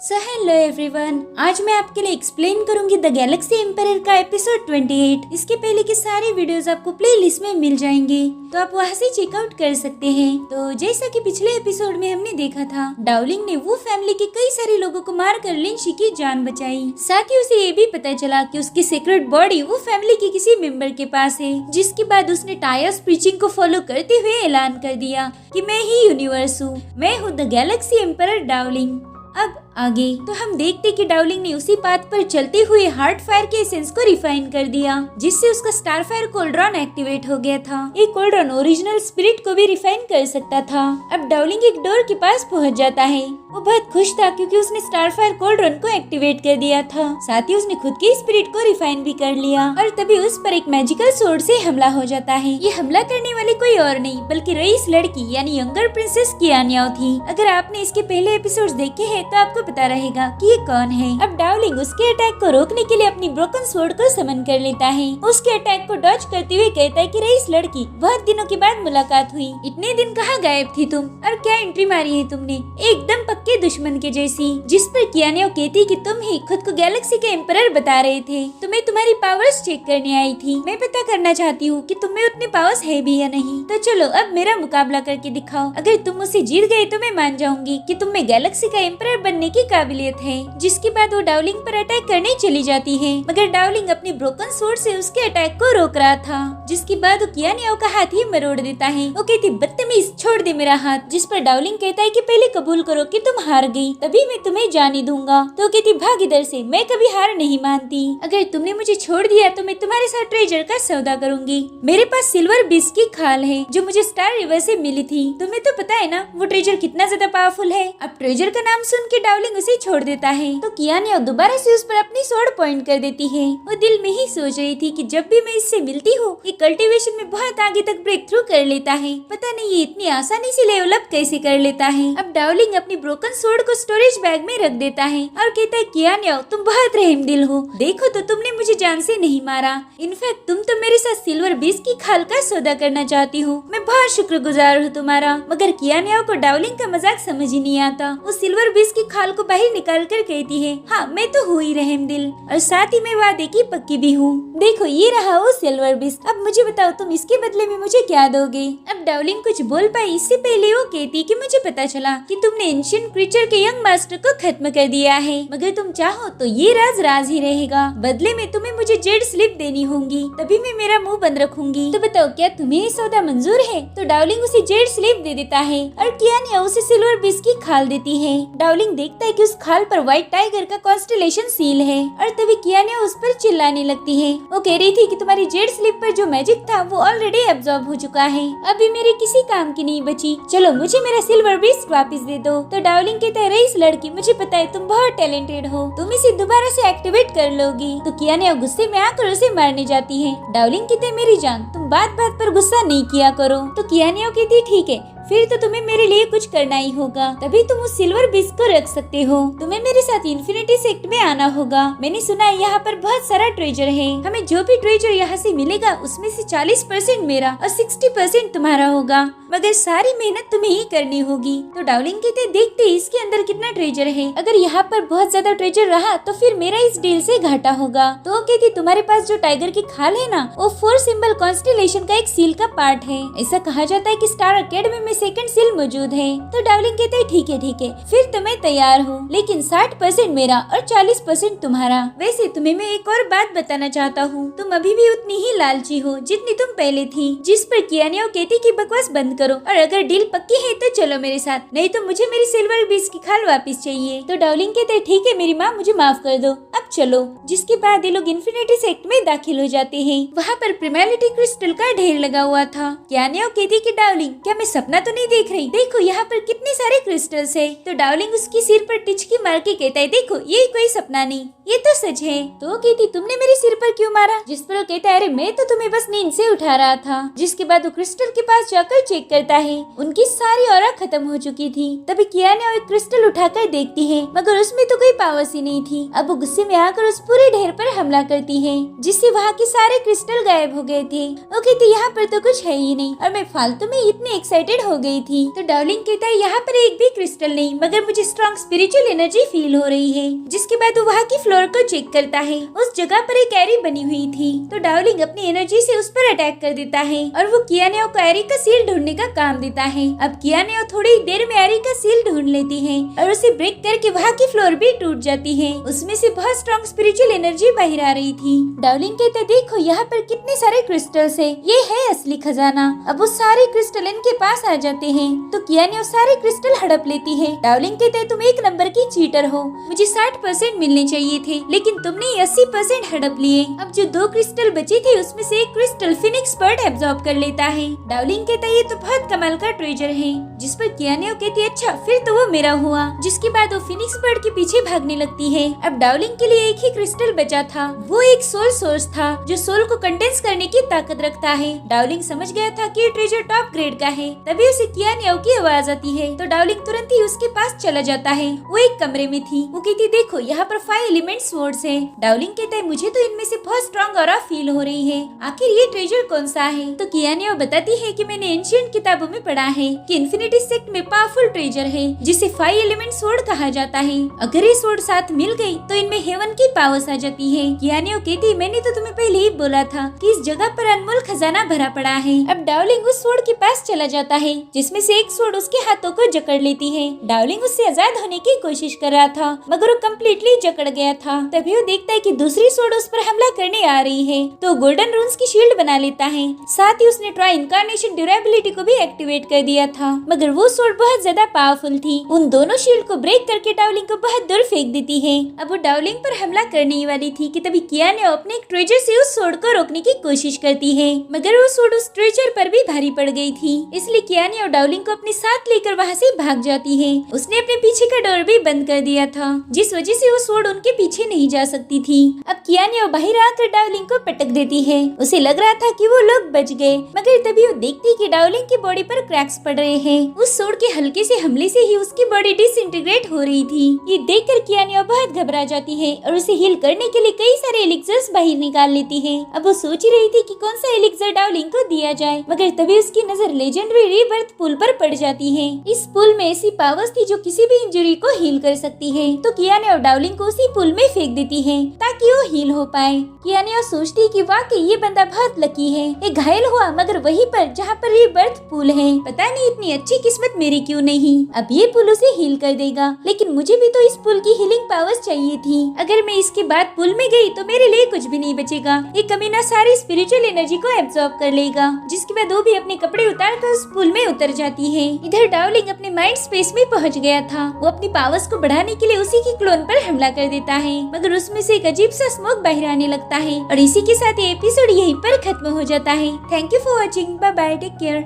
Hello everyone, आज मैं आपके लिए एक्सप्लेन करूंगी द गैलेक्सी एम्पायर का एपिसोड 28। इसके पहले के सारे वीडियोस आपको प्लेलिस्ट में मिल जाएंगे, तो आप वहां से चेकआउट कर सकते हैं। तो जैसा कि पिछले एपिसोड में हमने देखा था, डाउलिंग ने वो फैमिली के कई सारे लोगों को मारकर लिंशी की जान बचाई। साथ ही उसे ये भी पता चला कि उसकी सीक्रेट बॉडी वो फैमिली के किसी मेंबर के पास है, जिसके बाद उसने टायर्स प्रीचिंग को फॉलो करते हुए ऐलान कर दिया कि मैं ही यूनिवर्स हूँ, मैं हूँ द गैलेक्सी एम्पायर डाउलिंग। अब आगे तो हम देखते कि डाउलिंग ने उसी पाथ पर चलते हुए हार्ट फायर के एसेंस को रिफाइन कर दिया, जिससे उसका स्टार फायर कोल्ड्रॉन एक्टिवेट हो गया था। ये कोल्ड्रॉन ओरिजिनल स्पिरिट को भी रिफाइन कर सकता था। अब डाउलिंग एक डोर के पास पहुंच जाता है। वो बहुत खुश था क्योंकि उसने स्टार फायर कोल्ड्रॉन को एक्टिवेट कर दिया था। साथ ही उसने खुद की स्पिरिट को रिफाइन भी कर लिया और तभी उस पर एक मैजिकल सोर्ड से हमला हो जाता है। ये हमला करने वाली कोई और नहीं बल्कि रईस लड़की यानी यंगर प्रिंसेस कियानियाओ थी। अगर आपने इसके पहले एपिसोड्स देखे हैं तो आपको पता रहेगा कि ये कौन है। अब डाउलिंग उसके अटैक को रोकने के लिए अपनी ब्रोकन स्वॉर्ड को समन कर लेता है। उसके अटैक को डॉज करते हुए कहता है कि रईस लड़की, बहुत दिनों के बाद मुलाकात हुई, इतने दिन कहाँ गायब थी तुम और क्या एंट्री मारी है तुमने, एकदम पक्के दुश्मन के जैसी। जिस पर कियानियाओ कहती कि तुम ही खुद को गैलेक्सी के एम्परर बता रहे थे, तो मैं तुम्हारी पावर्स चेक करने आई थी। मैं पता करना चाहती हूँ कि तुम्हें उतने पावर्स है भी या नहीं। तो चलो अब मेरा मुकाबला करके दिखाओ। अगर तुम मुझसे जीत गए तो मैं मान जाऊंगी कि तुम में गैलेक्सी का एम्परर बनने की काबिलियत है। जिसके बाद वो डाउलिंग पर अटैक करने चली जाती है, मगर डाउलिंग अपनी ब्रोकन स्वॉर्ड से उसके अटैक को रोक रहा था। जिसके बाद वो कियानियाओ का हाथ ही मरोड़ देता है। वो कहती बदतमीज, छोड़ दे मेरा हाथ। जिस पर डाउलिंग कहता है कि पहले कबूल करो कि तुम हार गई, तभी मैं तुम्हें जाने दूंगा। तो कहती भाग इधर से, मैं कभी हार नहीं मानती। अगर तुमने मुझे छोड़ दिया तो मैं तुम्हारे साथ ट्रेजर का सौदा करूंगी। मेरे पास सिल्वर बीस्ट की खाल है जो मुझे स्टार रिवर से मिली थी। तुम्हें तो पता है ना वो ट्रेजर कितना ज्यादा पावरफुल है। अब ट्रेजर का नाम सुन के डाउलिंग उसे छोड़ देता है। तो कियानियाओ दोबारा से उस पर अपनी स्वॉर्ड पॉइंट कर देती है। वो दिल में ही सोच रही थी कि जब भी मैं इससे मिलती हूँ, ये कल्टीवेशन में बहुत आगे तक ब्रेक थ्रू कर लेता है। पता नहीं ये इतनी आसानी से लेवल अप कैसे कर लेता है। अब डाउलिंग अपनी ब्रोकन स्वॉर्ड को स्टोरेज बैग में रख देता है और कहता है कियानियाओ, तुम बहुत रहमदिल हो। देखो तो तुमने मुझे जान से नहीं मारा, इनफैक्ट तुम तो मेरे साथ सिल्वर बीस्ट की खाल का सौदा करना चाहती हो। मैं बहुत शुक्रगुजार हूँ तुम्हारा। मगर कियानियाओ को डाउलिंग का मजाक समझ ही नहीं आता। वो सिल्वर बीस्ट की खाल को बाहर निकाल कर कहती है, हाँ मैं तो हूँ ही रहमदिल और साथ ही मैं वादे की पक्की भी हूँ। देखो ये रहा वो सिल्वर बीस्ट। अब मुझे बताओ तुम इसके बदले में मुझे क्या दोगे। अब डाउलिंग कुछ बोल पाई इससे पहले वो कहती कि मुझे पता चला कि तुमने एंशिएंट क्रीचर के यंग मास्टर को खत्म कर दिया है, मगर तुम चाहो तो ये राज राज ही रहेगा। बदले में तुम्हें मुझे जेड स्लिप देनी होगी, तभी मैं मेरा मुंह बंद रखूंगी। तो बताओ क्या तुम्हें ये सौदा मंजूर है। तो डाउलिंग उसे जेड स्लिप दे देता है और कियानियाओ उसे सिल्वर बीस्ट की खाल देती है। डाउलिंग देखता है कि उस खाल पर व्हाइट टाइगर का कॉन्स्टेलेशन सील है और तभी कियानियाओ उस पर चिल्लाने लगती है। वो कह रही थी कि तुम्हारी जेड स्लिप पर जो मैजिक था वो ऑलरेडी एब्जॉर्ब हो चुका है, अभी मेरे किसी काम की नहीं बची। चलो मुझे मेरा सिल्वर बीस्ट वापस दे दो। तो डाउलिंग कहता है रईस लड़की, मुझे पता है तुम बहुत टैलेंटेड हो, तुम इसे दोबारा से एक्टिवेट कर लोगी। तो कियानियाओ गुस्से में आकर उसे मारने जाती है। डाउलिंग कहते है मेरी जान, तुम बात बात पर गुस्सा नहीं किया करो। तो कियानियाओ कहती है ठीक है, फिर तो तुम्हें मेरे लिए कुछ करना ही होगा, तभी तुम उस सिल्वर बीस्ट को रख सकते हो। तुम्हें मेरे साथ इन्फिनिटी सेक्ट में आना होगा। मैंने सुना है यहाँ पर बहुत सारा ट्रेजर है। हमें जो भी ट्रेजर यहाँ से मिलेगा उसमें से 40% मेरा और 60% तुम्हारा होगा, मगर सारी मेहनत तुम्हें ही करनी होगी। तो डाउलिंग कहते देखते इसके अंदर कितना ट्रेजर है। अगर यहाँ पर बहुत ज्यादा ट्रेजर रहा तो फिर मेरा इस डील से घाटा होगा। तो कहती तुम्हारे पास जो टाइगर की खाल है ना, वो 4 सिंबल कॉन्स्टेलेशन का एक सील का पार्ट है। ऐसा कहा जाता है कि स्टार अकेडमी में सेकंड सील मौजूद है। तो डाउलिंग कहते है ठीक है, फिर तो मैं तैयार हूँ, लेकिन 60% मेरा और 40% तुम्हारा। वैसे तुम्हें मैं एक और बात बताना चाहता हूँ, तुम अभी भी उतनी ही लालची हो जितनी तुम पहले थी। जिस पर कियानियाओ कहती कि बकवास बंद करो और अगर डील पक्की है तो चलो मेरे साथ, नहीं तो मुझे मेरी सिल्वर बीस्ट की खाल वापस चाहिए। तो डाउलिंग कहते है ठीक है मेरी माँ, मुझे माफ कर दो, अब चलो। जिसके बाद ये लोग इन्फिनिटी सेक्ट में दाखिल हो जाते हैं। वहाँ पर प्रिमेलिटी क्रिस्टल का ढेर लगा हुआ था। कियानियाओ कहती कि डाउलिंग, क्या मैं सपना तो नहीं देख रही, देखो यहाँ पर कितने सारे क्रिस्टल्स है। तो डाउलिंग उसकी सिर पर टिचकी मार के कहता है देखो ये कोई सपना नहीं, ये तो सच है। तो कहती तुमने मेरे सिर पर क्यों मारा। जिस पर वो कहता है अरे मैं तो तुम्हें बस नींद से उठा रहा था। जिसके बाद वो क्रिस्टल के पास जाकर चेक करता है, उनकी सारी ऑरा खत्म हो चुकी थी। तभी कियानियाओ एक क्रिस्टल उठाकर देखती है, मगर उसमें तो कोई पावर्स ही नहीं थी। अब वो गुस्से में आकर उस पूरे ढेर पर हमला करती है, जिससे वहाँ के सारे क्रिस्टल गायब हो गए थे। वो कहती यहाँ पर तो कुछ है ही नहीं और मैं फालतू में इतनी एक्साइटेड हो गई थी। तो डार्लिंग कहता है यहाँ पर एक भी क्रिस्टल नहीं, मगर मुझे स्ट्रॉन्ग स्पिरिचुअल एनर्जी फील हो रही है। जिसके बाद वो वहाँ की फ्लोर को चेक करता है। उस जगह पर एक एरी बनी हुई थी। तो डार्लिंग अपनी एनर्जी से उस पर अटैक कर देता है और वो कियानेओ को एरी का सील ढूंढने का काम देता है। अब कियानेओ थोड़ी देर में एरी का सील ढूंढ लेती है और उसे ब्रेक करके वहाँ की फ्लोर भी टूट जाती है। उसमें से बहुत स्ट्रॉन्ग स्पिरिचुअल एनर्जी बाहर आ रही थी। डार्लिंग कहते देखो यहाँ पर कितने सारे क्रिस्टल्स है, ये है असली खजाना। अब वो सारे क्रिस्टल इनके पास आ जाते हैं। तो कियानेओ सारे क्रिस्टल हड़प लेती है। डार्लिंग कहते तुम एक नंबर की चीटर हो, मुझे 60% मिलने चाहिए थे, लेकिन तुमने 80% हड़प लिए। अब जो 2 क्रिस्टल बचे थे उसमें से एक क्रिस्टल फिनिक्स बर्ड एब्जॉर्ब कर लेता है। डार्लिंग कहता ये तो बहुत कमाल का ट्रेजर है। जिस पर कियानेओ कहती अच्छा फिर तो वो मेरा हुआ। जिसके बाद वो फिनिक्स बर्ड के पीछे भागने लगती है। अब डार्लिंग के लिए एक ही क्रिस्टल बचा था, वो एक सोल सोर्स था जो सोल को कंडेंस करने की ताकत रखता है। डार्लिंग समझ गया था कि ट्रेजर टॉप ग्रेड का है। तभी उसे कियानेओ की आवाज आती है। तो डार्लिंग तुरंत ही उसके पास चला जाता है। वो एक कमरे में थी। वो कहती देखो यहाँ पर 5 एलिमेंट स्वॉर्ड्स है। डार्लिंग कहता है मुझे तो इनमें से बहुत स्ट्रॉन्ग ऑरा फील हो रही है, आखिर ये ट्रेजर कौन सा है। तो कियानेओ बताती है कि मैंने एंशिएंट किताबों में पढ़ा है कि इन्फिनिटी सेक्ट में पावरफुल ट्रेजर है जिसे 5 एलिमेंट स्वॉर्ड कहा जाता है। अगर ये स्वॉर्ड साथ मिल गई तो इनमें हेवन की पावर्स आ जाती है। कियानेओ कहती मैंने तो तुम्हें पहले ही बोला था कि इस जगह पर अनमोल खजाना भरा पड़ा है। अब डार्लिंग उस स्वॉर्ड के पास चला जाता है जिसमें से एक स्वॉर्ड उसके हाथों को जकड़ लेती है। डार्लिंग उससे आजाद होने की कोशिश कर रहा था मगर वो कम्प्लीटली जकड़ गया था। तभी वो देखता है कि दूसरी स्वॉर्ड उस पर हमला करने आ रही है। तो गोल्डन रून्स की शील्ड बना लेता है। साथ ही उसने ट्राई इनकार्नेशन ड्यूरेबिलिटी को भी एक्टिवेट कर दिया था, मगर वो स्वॉर्ड बहुत ज्यादा पावरफुल थी। उन दोनों शील्ड को ब्रेक करके डार्लिंग को बहुत दूर फेंक देती है। अब वो डार्लिंग पर हमला करने ही वाली थी कि तभी कियानेओ अपने एक ट्रेजर से उस स्वॉर्ड को रोकने की कोशिश करती है, मगर वो स्वॉर्ड उस ट्रेजर पर भी भारी पड़ गई थी। इसलिए कियानेओ डार्लिंग को अपने साथ लेकर वहाँ से भाग जाती है। उसने अपने पीछे का डोर भी बंद कर दिया था, जिस वजह से वो स्वॉर्ड उनके पीछे नहीं जा सकती थी। अब कियानेओ बाहर आकर डार्लिंग को पटक देती है। उसे लग रहा था कि वो लोग बच गए, मगर तभी वो देखती कि डार्लिंग की बॉडी पर क्रैक्स पड़ रहे हैं। उस स्वॉर्ड के हल्के से हमले से ही उसकी बॉडी डिसइंटीग्रेट हो रही थी। ये देखकर कियानेओ बहुत घबरा जाती है और उसे हील करने के लिए कई सारे एलिक्सर्स बाहर निकाल लेती है। अब वो सोच ही रही थी कि कौन सा एलिक्सर डार्लिंग को दिया जाए, मगर तभी उसकी नजर लेजेंडरी रीबर्थ पूल पर पड़ जाती है। इस पूल में ऐसी पावर्स थी जो किसी भी इंजरी को हील कर सकती है। तो कियानेओ डार्लिंग को उसी पूल में फेंक देती है ताकि वो हील हो पाए। कियानेओ सोचती है कि वाकई ये बंदा बहुत लकी है, ये घायल हुआ मगर वहीं पर जहाँ पर रीबर्थ पूल है। पता नहीं इतनी अच्छी किस्मत मेरी क्यों नहीं, अब ये पूल उसे हील कर देगा। लेकिन मुझे भी तो इस पूल की हीलिंग पावर्स चाहिए थी। अगर मैं इसके बाद पूल में गई तो मेरे लिए कुछ भी नहीं बचेगा। ये कमीना सारी स्पिरिचुअल एनर्जी को एब्जॉर्ब कर लेगा। जिसके बाद वो भी अपने कपड़े उतार कर उस पूल में उतर जाती है। इधर डार्लिंग अपने माइंड स्पेस में पहुंच गया था। वो अपनी पावर्स को बढ़ाने के लिए उसी की क्लोन पर हमला कर देता है, मगर उसमें से एक अजीब सा स्मोक बाहर आने लगता है। और इसी के साथ ये एपिसोड यहीं पर खत्म हो जाता है। Thank you for watching, bye bye, take care.